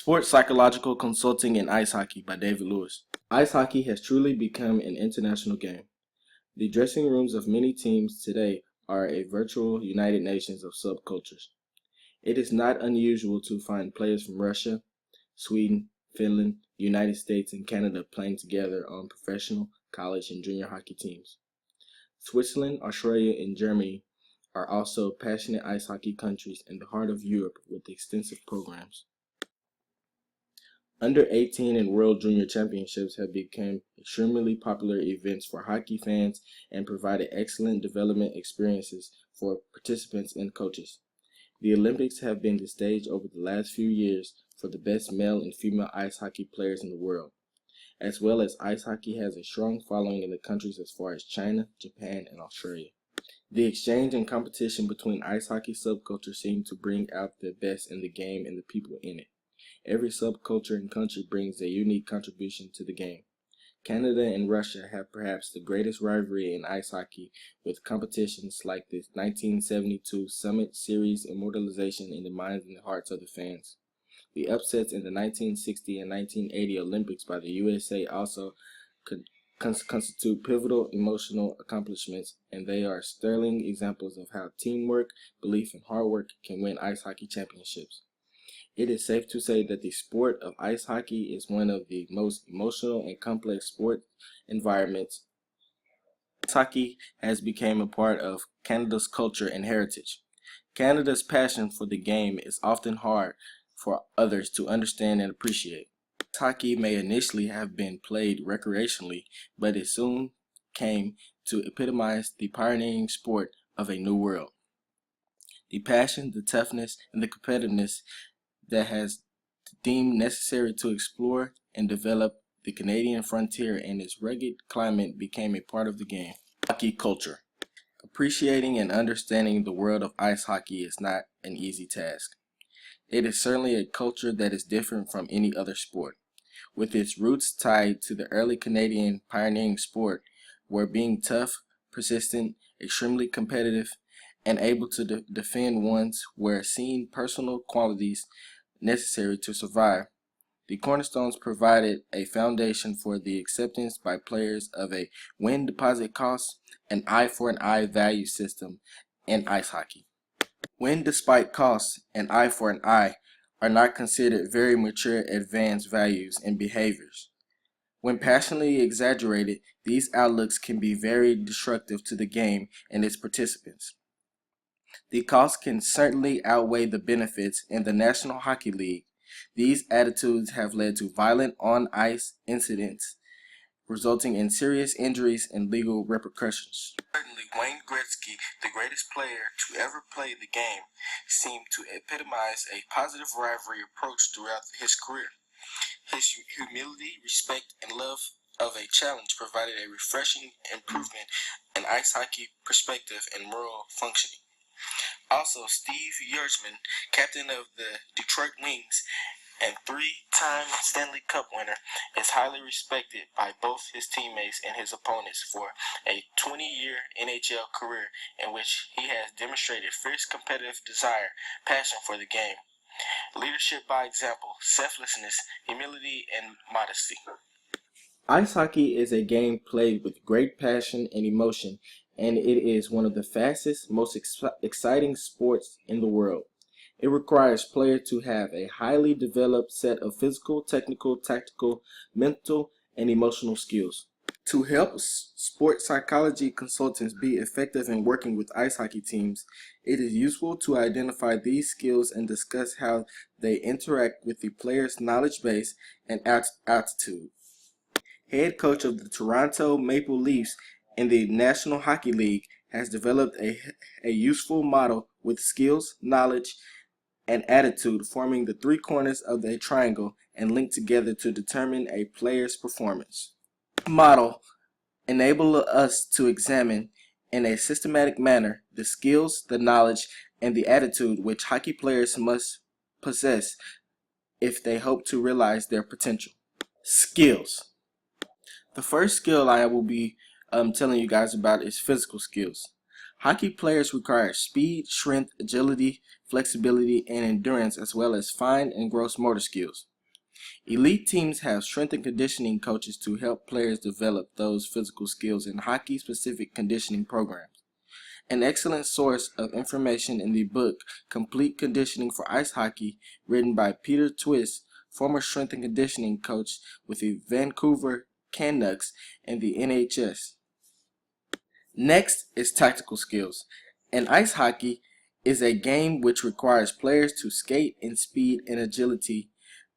Sports Psychological Consulting in Ice Hockey by David Lewis. Ice hockey has truly become an international game. The dressing rooms of many teams today are a virtual United Nations of subcultures. It is not unusual to find players from Russia, Sweden, Finland, United States, and Canada playing together on professional, college, and junior hockey teams. Switzerland, Australia, and Germany are also passionate ice hockey countries in the heart of Europe with extensive programs. Under 18 and World Junior Championships have become extremely popular events for hockey fans and provided excellent development experiences for participants and coaches. The Olympics have been the stage over the last few years for the best male and female ice hockey players in the world, as well as ice hockey has a strong following in the countries as far as China, Japan, and Australia. The exchange and competition between ice hockey subcultures seem to bring out the best in the game and the people in it. Every subculture and country brings a unique contribution to the game. Canada and Russia have perhaps the greatest rivalry in ice hockey, with competitions like the 1972 Summit Series immortalization in the minds and hearts of the fans. The upsets in the 1960 and 1980 Olympics by the USA also constitute pivotal emotional accomplishments, and they are sterling examples of how teamwork, belief, and hard work can win ice hockey championships. It is safe to say that the sport of ice hockey is one of the most emotional and complex sport environments. Ice hockey has become a part of Canada's culture and heritage. Canada's passion for the game is often hard for others to understand and appreciate. Ice hockey may initially have been played recreationally, but it soon came to epitomize the pioneering sport of a new world. The passion, the toughness, and the competitiveness that has deemed necessary to explore and develop the Canadian frontier and its rugged climate became a part of the game. Hockey culture. Appreciating and understanding the world of ice hockey is not an easy task. It is certainly a culture that is different from any other sport, with its roots tied to the early Canadian pioneering sport, where being tough, persistent, extremely competitive, and able to defend one's were seen personal qualities necessary to survive. The cornerstones provided a foundation for the acceptance by players of a win deposit cost, an eye for an eye value system in ice hockey. Win despite cost and eye for an eye are not considered very mature advanced values and behaviors. When passionately exaggerated, these outlooks can be very destructive to the game and its participants. The costs can certainly outweigh the benefits. In the National Hockey League, these attitudes have led to violent on-ice incidents, resulting in serious injuries and legal repercussions. Certainly, Wayne Gretzky, the greatest player to ever play the game, seemed to epitomize a positive rivalry approach throughout his career. His humility, respect, and love of a challenge provided a refreshing improvement in ice hockey perspective and moral functioning. Also, Steve Yzerman, captain of the Detroit Wings and three-time Stanley Cup winner, is highly respected by both his teammates and his opponents for a 20-year NHL career in which he has demonstrated fierce competitive desire, passion for the game, leadership by example, selflessness, humility, and modesty. Ice hockey is a game played with great passion and emotion, and it is one of the fastest, most exciting sports in the world. It requires players to have a highly developed set of physical, technical, tactical, mental, and emotional skills. To help sports psychology consultants be effective in working with ice hockey teams, it is useful to identify these skills and discuss how they interact with the player's knowledge base and attitude. Head coach of the Toronto Maple Leafs in the National Hockey League has developed a useful model with skills, knowledge, and attitude forming the three corners of a triangle and linked together to determine a player's performance. This model enables us to examine in a systematic manner the skills, the knowledge, and the attitude which hockey players must possess if they hope to realize their potential. Skills. The first skill I will be telling you guys about is physical skills. Hockey players require speed, strength, agility, flexibility, and endurance, as well as fine and gross motor skills. Elite teams have strength and conditioning coaches to help players develop those physical skills in hockey-specific conditioning programs. An excellent source of information in the book Complete Conditioning for Ice Hockey, written by Peter Twist, former strength and conditioning coach with the Vancouver Canucks and the NHS. Next is tactical skills. In ice hockey is a game which requires players to skate in speed and agility,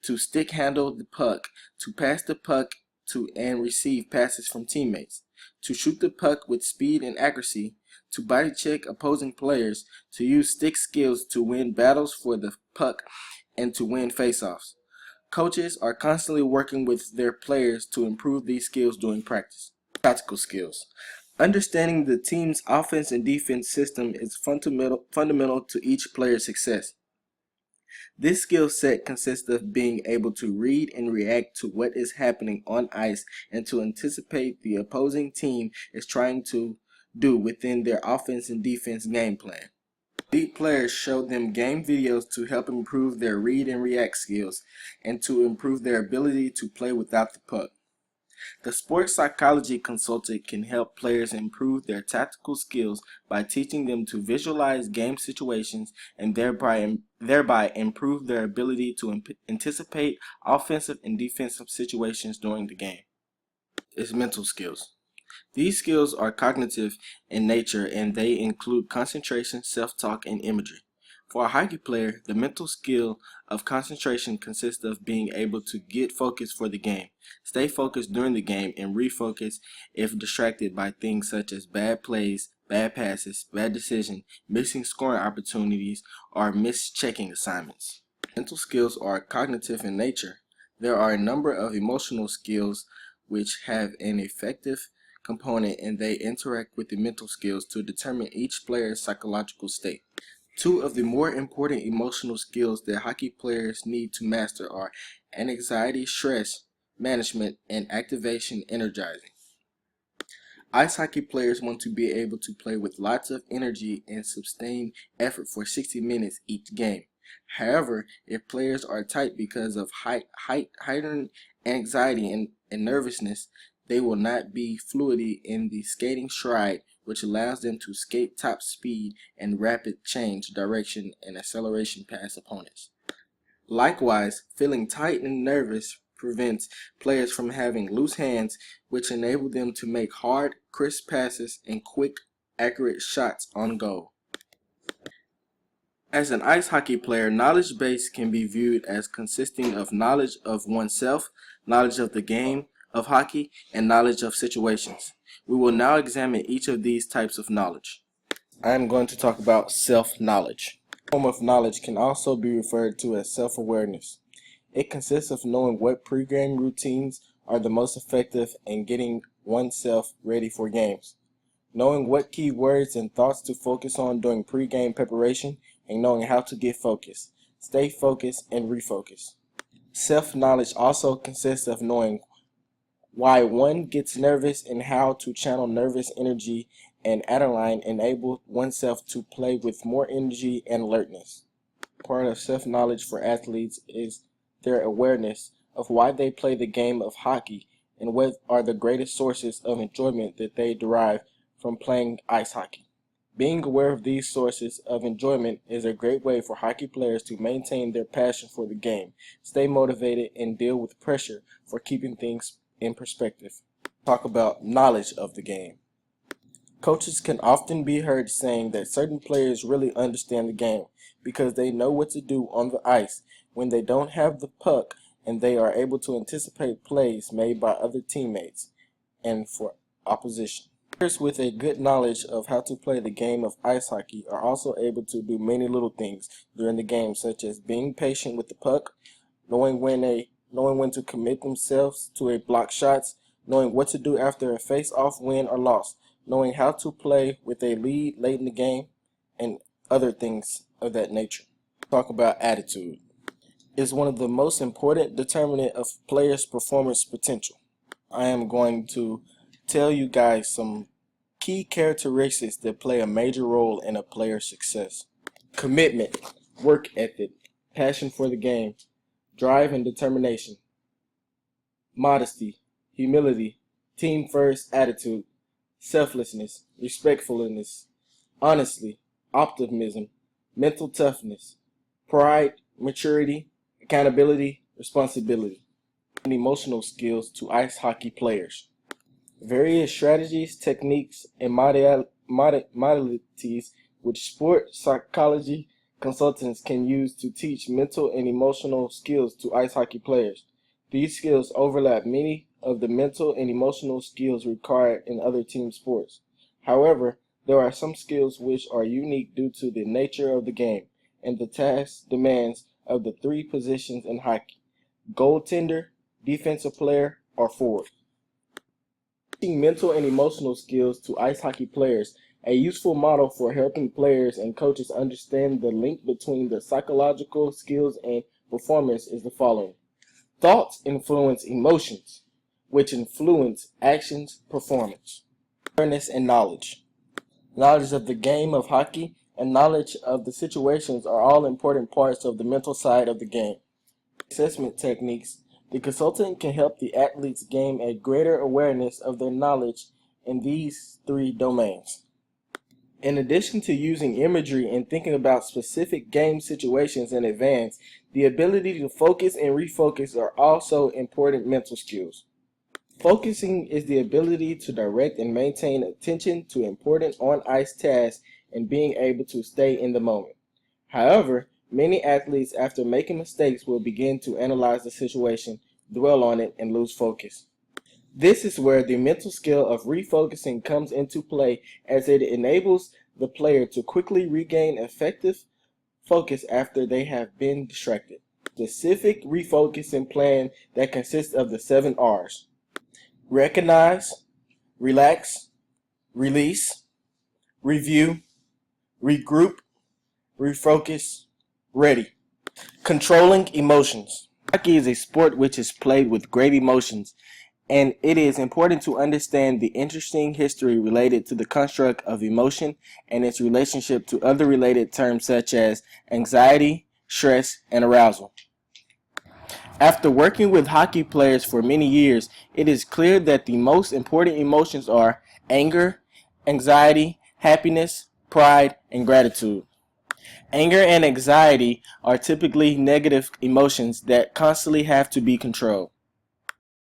to stick handle the puck, to pass the puck to and receive passes from teammates, to shoot the puck with speed and accuracy, to body check opposing players, to use stick skills to win battles for the puck, and to win faceoffs. Coaches are constantly working with their players to improve these skills during practice. Tactical skills. Understanding the team's offense and defense system is fundamental to each player's success. This skill set consists of being able to read and react to what is happening on ice and to anticipate the opposing team is trying to do within their offense and defense game plan. Elite players show them game videos to help improve their read and react skills and to improve their ability to play without the puck. The sports psychology consultant can help players improve their tactical skills by teaching them to visualize game situations and thereby improve their ability to anticipate offensive and defensive situations during the game. It's mental skills. These skills are cognitive in nature and they include concentration, self-talk, and imagery. For a hockey player, the mental skill of concentration consists of being able to get focused for the game, stay focused during the game, and refocus if distracted by things such as bad plays, bad passes, bad decisions, missing scoring opportunities, or missed checking assignments. Mental skills are cognitive in nature. There are a number of emotional skills which have an effective component and they interact with the mental skills to determine each player's psychological state. Two of the more important emotional skills that hockey players need to master are anxiety, stress management, and activation energizing. Ice hockey players want to be able to play with lots of energy and sustained effort for 60 minutes each game. However, if players are tight because of heightened anxiety and nervousness, they will not be fluidity in the skating stride, which allows them to skate top speed and rapid change direction and acceleration past opponents. Likewise, feeling tight and nervous prevents players from having loose hands, which enable them to make hard, crisp passes and quick, accurate shots on goal. As an ice hockey player, knowledge base can be viewed as consisting of knowledge of oneself, knowledge of the game of hockey, and knowledge of situations. We will now examine each of these types of knowledge. I am going to talk about self-knowledge. A form of knowledge can also be referred to as self-awareness. It consists of knowing what pre-game routines are the most effective in getting oneself ready for games, knowing what key words and thoughts to focus on during pre-game preparation, and knowing how to get focused, stay focused, and refocus. Self-knowledge also consists of knowing why one gets nervous and how to channel nervous energy and adrenaline enable oneself to play with more energy and alertness. Part of self-knowledge for athletes is their awareness of why they play the game of hockey and what are the greatest sources of enjoyment that they derive from playing ice hockey. Being aware of these sources of enjoyment is a great way for hockey players to maintain their passion for the game, stay motivated, and deal with pressure for keeping things in perspective. Talk about knowledge of the game. Coaches can often be heard saying that certain players really understand the game because they know what to do on the ice when they don't have the puck and they are able to anticipate plays made by other teammates and for opposition. Players with a good knowledge of how to play the game of ice hockey are also able to do many little things during the game, such as being patient with the puck, knowing when to commit themselves to a block shots, knowing what to do after a face-off win or loss, knowing how to play with a lead late in the game, and other things of that nature. Talk about attitude. It's one of the most important determinant of players' performance potential. I am going to tell you guys some key characteristics that play a major role in a player's success. Commitment, work ethic, passion for the game, drive and determination, modesty, humility, team first attitude, selflessness, respectfulness, honesty, optimism, mental toughness, pride, maturity, accountability, responsibility, and emotional skills to ice hockey players. Various strategies, techniques, and modalities which sport psychology consultants can use to teach mental and emotional skills to ice hockey players. These skills overlap many of the mental and emotional skills required in other team sports. However, there are some skills which are unique due to the nature of the game and the task demands of the three positions in hockey: goaltender, defensive player, or forward. Teaching mental and emotional skills to ice hockey players. A useful model for helping players and coaches understand the link between the psychological skills and performance is the following. Thoughts influence emotions, which influence actions, performance. Awareness and knowledge. Knowledge of the game of hockey and knowledge of the situations are all important parts of the mental side of the game. Assessment techniques. The consultant can help the athletes gain a greater awareness of their knowledge in these three domains. In addition to using imagery and thinking about specific game situations in advance, the ability to focus and refocus are also important mental skills. Focusing is the ability to direct and maintain attention to important on-ice tasks and being able to stay in the moment. However, many athletes, after making mistakes, will begin to analyze the situation, dwell on it, and lose focus. This is where the mental skill of refocusing comes into play, as it enables the player to quickly regain effective focus after they have been distracted. Specific refocusing plan that consists of the 7 R's. Recognize, relax, release, review, regroup, refocus, ready. Controlling emotions. Hockey is a sport which is played with great emotions, and it is important to understand the interesting history related to the construct of emotion and its relationship to other related terms such as anxiety, stress, and arousal. After working with hockey players for many years, it is clear that the most important emotions are anger, anxiety, happiness, pride, and gratitude. Anger and anxiety are typically negative emotions that constantly have to be controlled.